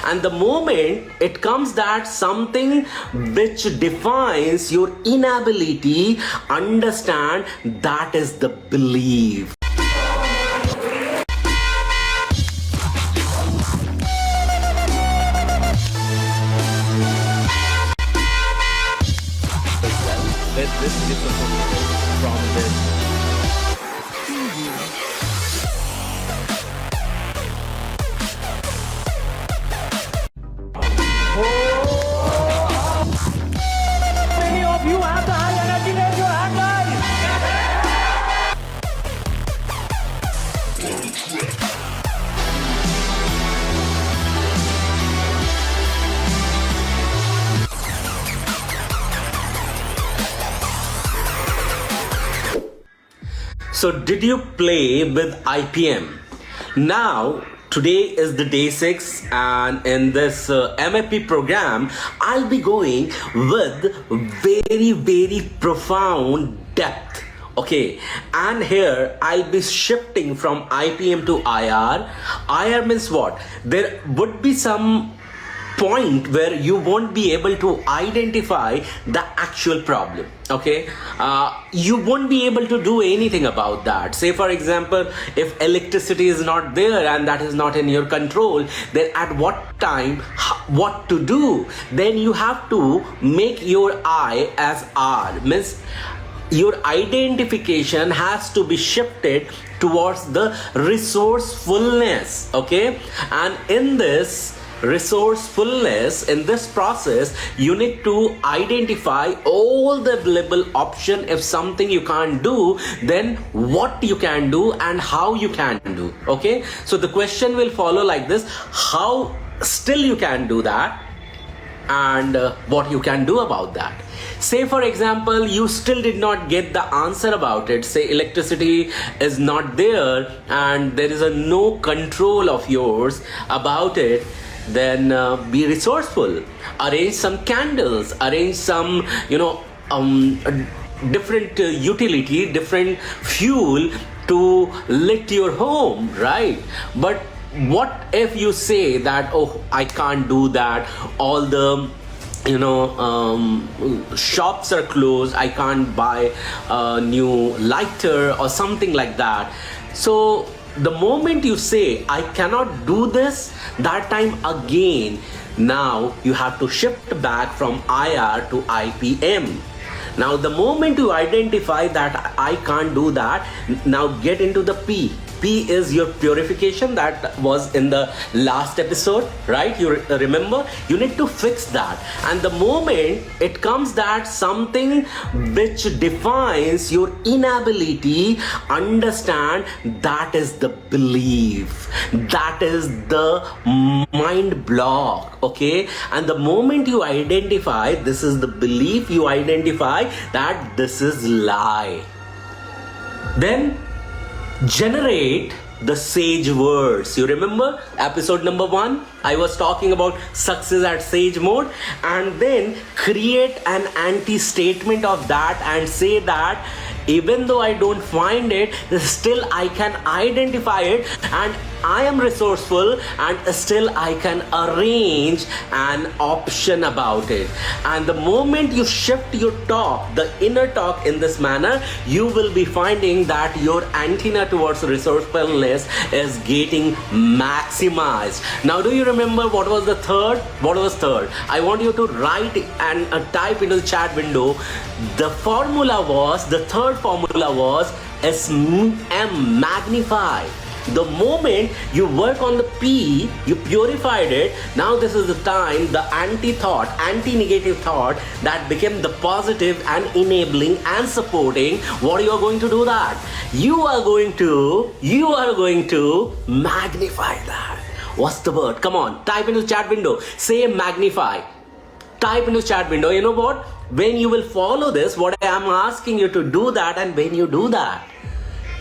And the moment it comes that something which defines your inability, understand that is the belief. With this disappointment from this. Many of you have the high energy, raise your hand, guys. So did you play with IPM? Now, today is the day 6 and in this MAP program, I'll be going with very profound depth. Okay, and here I'll be shifting from IPM to IR. IR means what? There would be some point where you won't be able to identify the actual problem. Okay, you won't be able to do anything about that. Say for example, if electricity is not there and that is not in your control, then at what time, what to do? Then you have to make your I as R, means your identification has to be shifted towards the resourcefulness. Okay, and in this resourcefulness, in this process, you need to identify all the available option. If something you can't do, then what you can do and how you can do. Okay, so the question will follow like this: how still you can do that, and what you can do about that. Say for example, you still did not get the answer about it. Say electricity is not there and there is no control of yours about it. Then be resourceful. Arrange some candles, arrange some different utility, different fuel to lit your home, right? But what if you say that, oh, I can't do that, all the shops are closed, I can't buy a new lighter or something like that. So the moment you say I cannot do this, that time again, now you have to shift back from IR to IPM. Now the moment you identify that I can't do that, now get into the P. P is your purification, that was in the last episode, right? You remember, you need to fix that. And the moment it comes that something which defines your inability, understand that is the belief, that is the mind block. Okay, and the moment you identify this is the belief, you identify that this is lie, then generate the sage words. You remember episode number 1, I was talking about success at sage mode, and then create an anti-statement of that and say that even though I don't find it, still I can identify it, and I am resourceful, and still I can arrange an option about it. And the moment you shift your talk, the inner talk in this manner, you will be finding that your antenna towards resourcefulness is getting maximized. Now do you remember what was the third? What was third? I want you to write and type into the chat window. The formula was, the third formula was SM magnified. The moment you work on the P, you purified it. Now this is the time, the anti-thought, anti-negative thought that became the positive and enabling and supporting. What you are going to do that? You are going to magnify that. What's the word? Come on, type into the chat window. Say magnify. Type into the chat window. You know what? When you will follow this, what I am asking you to do that, and when you do that,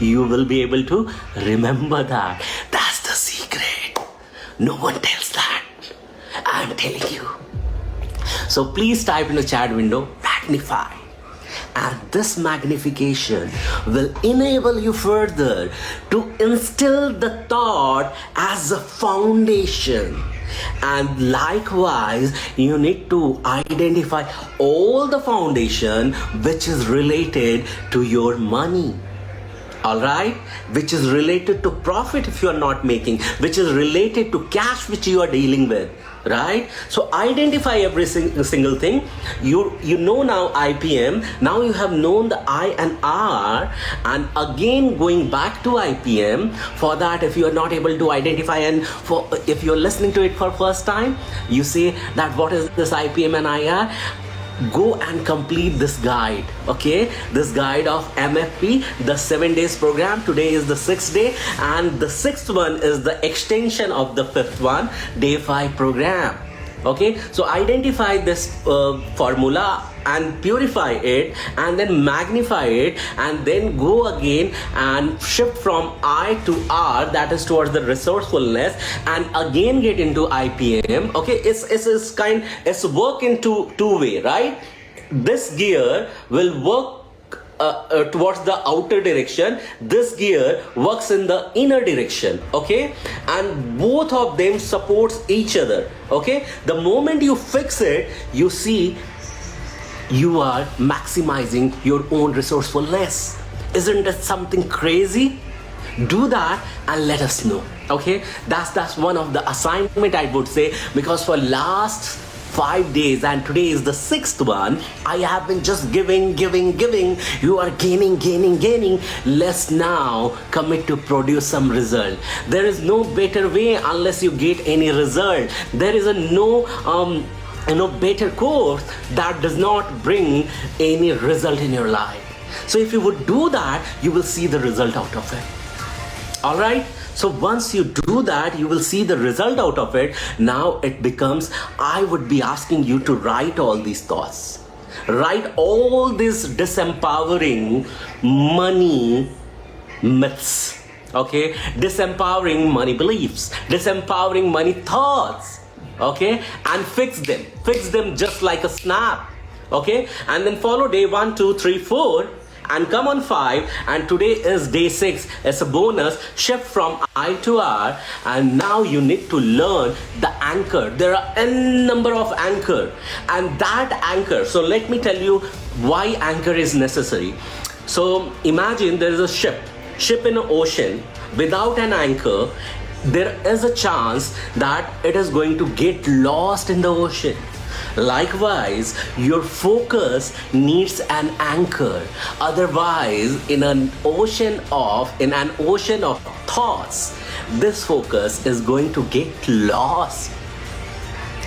you will be able to remember that. That's the secret. No one tells that. I'm telling you. So please type in the chat window, magnify. And this magnification will enable you further to instill the thought as a foundation. And likewise, you need to identify all the foundation which is related to your money. All right, which is related to profit if you are not making, which is related to cash which you are dealing with, right? So identify every single thing. You know now IPM, now you have known the I and R, and again going back to IPM. For that, if you are not able to identify, and for if you're listening to it for first time, you say that what is this IPM and IR? Go and complete this guide, okay? This guide of MFP, the 7 days program. Today is the 6th day, and the 6th one is the extension of the 5th one, day 5 program. Okay, so identify this formula and purify it, and then magnify it, and then go again and shift from I to R, that is towards the resourcefulness, and again get into IPM. Okay, it's work in two way, right? This gear will work towards the outer direction, this gear works in the inner direction, okay? And both of them supports each other, okay? The moment you fix it, you see you are maximizing your own resourcefulness. Isn't that something crazy? Do that and let us know, okay? That's one of the assignment I would say, because for last 5 days and today is the 6th one, I have been just giving. You are gaining. Let's now commit to produce some result. There is no better way unless you get any result. There is no better course that does not bring any result in your life. So if you would do that, you will see the result out of it. All right. So once you do that, you will see the result out of it. Now it becomes, I would be asking you to write all these thoughts. Write all these disempowering money myths, okay? Disempowering money beliefs, disempowering money thoughts, okay? And fix them just like a snap, okay? And then follow day 1, 2, 3, 4. And come on 5, and today is day 6. It's a bonus, shift from I to R, and now you need to learn the anchor. There are n number of anchor, and that anchor, so let me tell you why anchor is necessary. So imagine there is a ship in an ocean. Without an anchor, there is a chance that it is going to get lost in the ocean. Likewise, your focus needs an anchor. Otherwise, in an ocean of thoughts, this focus is going to get lost.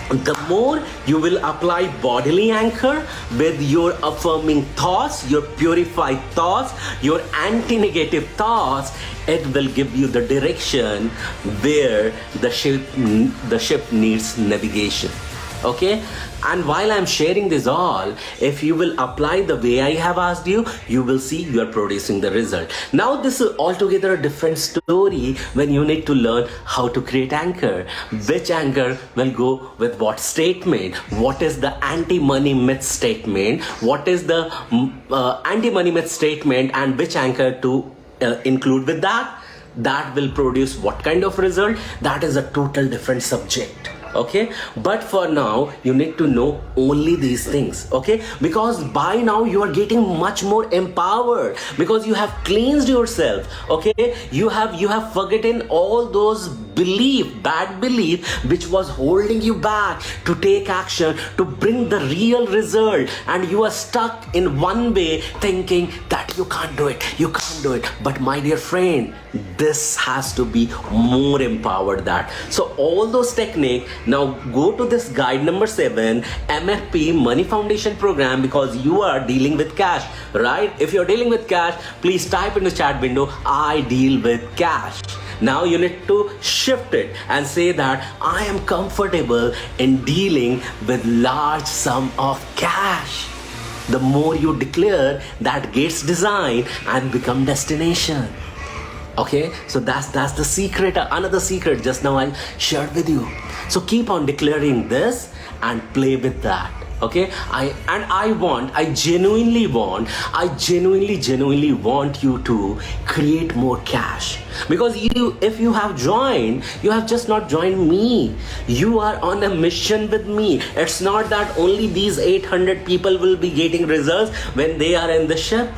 The more you will apply bodily anchor with your affirming thoughts, your purified thoughts, your anti-negative thoughts, it will give you the direction where the ship needs navigation. Okay, and while I'm sharing this all, if you will apply the way I have asked you, you will see you are producing the result. Now this is altogether a different story when you need to learn how to create anchor. Which anchor will go with what statement? What is the anti-money myth statement? What is the anti-money myth statement, and which anchor to include with that? That will produce what kind of result? That is a total different subject. Okay, but for now you need to know only these things, okay? Because by now you are getting much more empowered, because you have cleansed yourself, okay? You have forgotten all those bad belief which was holding you back to take action, to bring the real result, and you are stuck in one way thinking that you can't do it. But my dear friend, this has to be more empowered that. So all those techniques, now go to this guide number 7, MFP Money Foundation Program, because you are dealing with cash, right? If you're dealing with cash, please type in the chat window, I deal with cash. Now you need to shift it and say that I am comfortable in dealing with large sum of cash. The more you declare, that gets design and become destination. Okay, so that's the secret. Another secret just now I shared with you. So keep on declaring this, and play with that. Okay, I genuinely want you to create more cash, because if you have joined, you have just not joined me, you are on a mission with me. It's not that only these 800 people will be getting results when they are in the ship.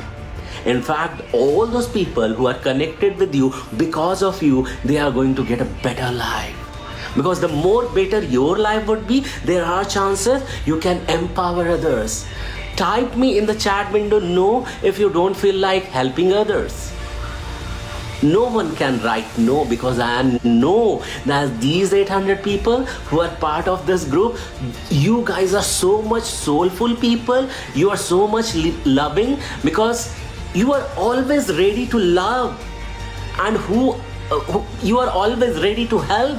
In fact, all those people who are connected with you, because of you, they are going to get a better life. Because the more better your life would be, there are chances you can empower others. Type me in the chat window no if you don't feel like helping others. No one can write no, because I know that these 800 people who are part of this group, you guys are so much soulful people, you are so much loving, because you are always ready to love, and you are always ready to help.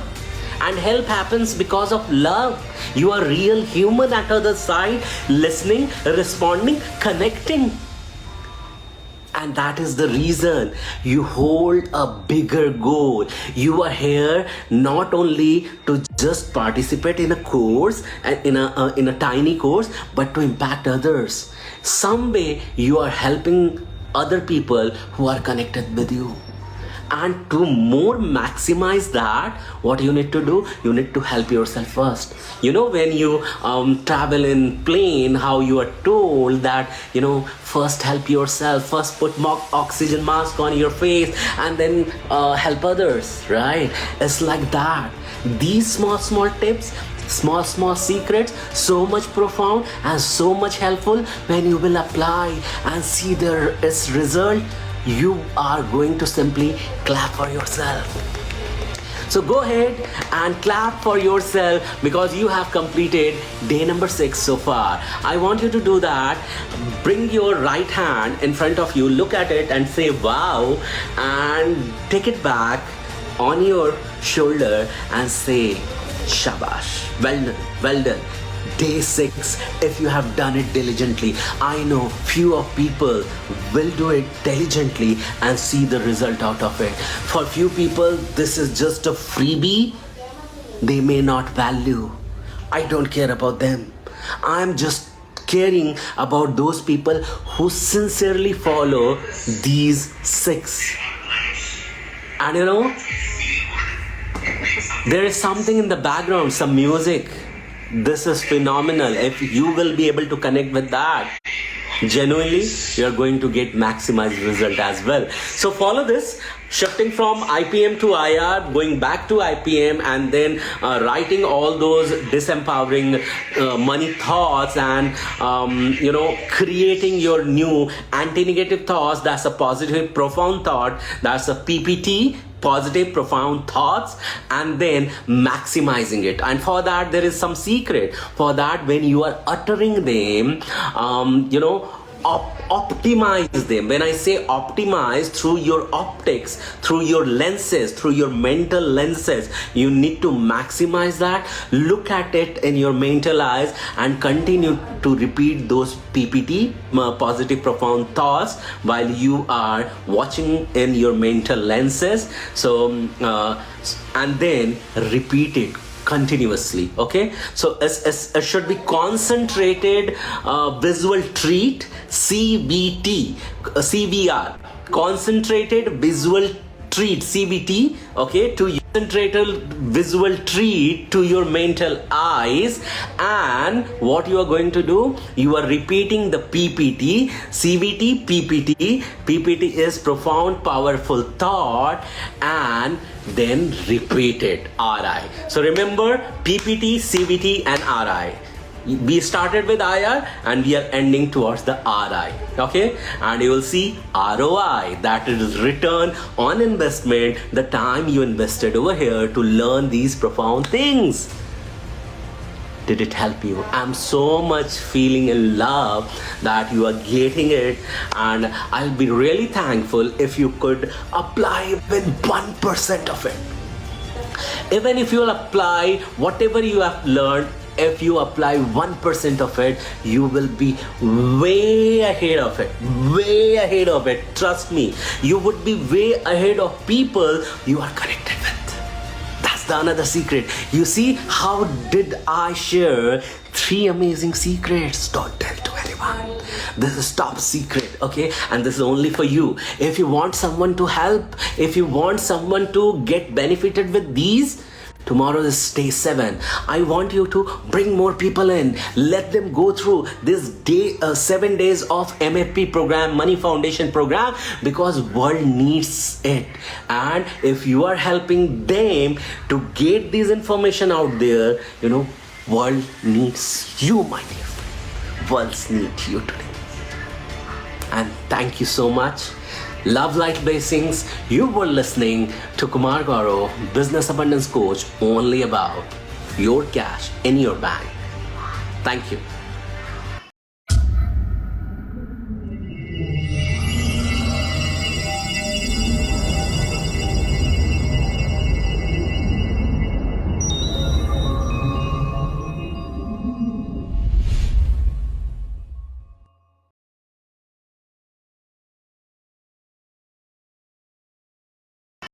And help happens because of love. You are real human at the other side, listening, responding, connecting. And that is the reason you hold a bigger goal. You are here not only to just participate in a course, in a tiny course, but to impact others. Some way you are helping other people who are connected with you. And to more maximize that, what you need to do, you need to help yourself first. You know, when you travel in plane, how you are told that, first help yourself, first put oxygen mask on your face, and then help others, right? It's like that. These small tips, small secrets, so much profound and so much helpful. When you will apply and see its result, you are going to simply clap for yourself. So go ahead and clap for yourself, because you have completed day number 6 so far. I want you to do that. Bring your right hand in front of you, look at it and say wow, and take it back on your shoulder and say shabash, well done. Day 6, if you have done it diligently. I know few of people will do it diligently and see the result out of it. For few people, this is just a freebie. They may not value. I don't care about them. I'm just caring about those people who sincerely follow these 6. And there is something in the background, some music. This is phenomenal. If you will be able to connect with that, genuinely, you're going to get maximized result as well. So follow this, shifting from IPM to IR, going back to IPM, and then writing all those disempowering money thoughts, and creating your new anti-negative thoughts. That's a positive profound thought. That's a PPT, positive profound thoughts, and then maximizing it. And for that, there is some secret. For that, when you are uttering them, optimize them. When I say optimize, through your optics, through your lenses, through your mental lenses, you need to maximize that. Look at it in your mental eyes and continue to repeat those PPT, positive profound thoughts, while you are watching in your mental lenses. So and then repeat it continuously. Okay, so it should be concentrated visual treat, CVR, concentrated visual treat, CVT. Okay, to concentrated visual treat to your mental eyes. And what you are going to do, you are repeating the PPT, CVT, PPT. PPT is profound powerful thought, and then repeat it, RI. So remember, PPT, CVT and RI. We started with IR and we are ending towards the RI. Okay, and you will see ROI, that is return on investment, the time you invested over here to learn these profound things. Did it help you? I'm so much feeling in love that you are getting it, and I'll be really thankful if you could apply with 1% of it. Even if you'll apply whatever you have learned, if you apply 1% of it, you will be way ahead of it. Trust me, you would be way ahead of people you are connected with. That's the another secret. You see how did I share 3 amazing secrets? Don't tell to anyone. This is top secret, okay? And this is only for you. If you want someone to help, if you want someone to get benefited with these, tomorrow is day 7. I want you to bring more people in. Let them go through this 7 days of MFP program, Money Foundation program, because world needs it. And if you are helping them to get this information out there, world needs you, my dear friend. Worlds need you today. And thank you so much. Love Light Blessings. You were listening to Kumar Gaurav, Business Abundance Coach, only about your cash in your bank. Thank you.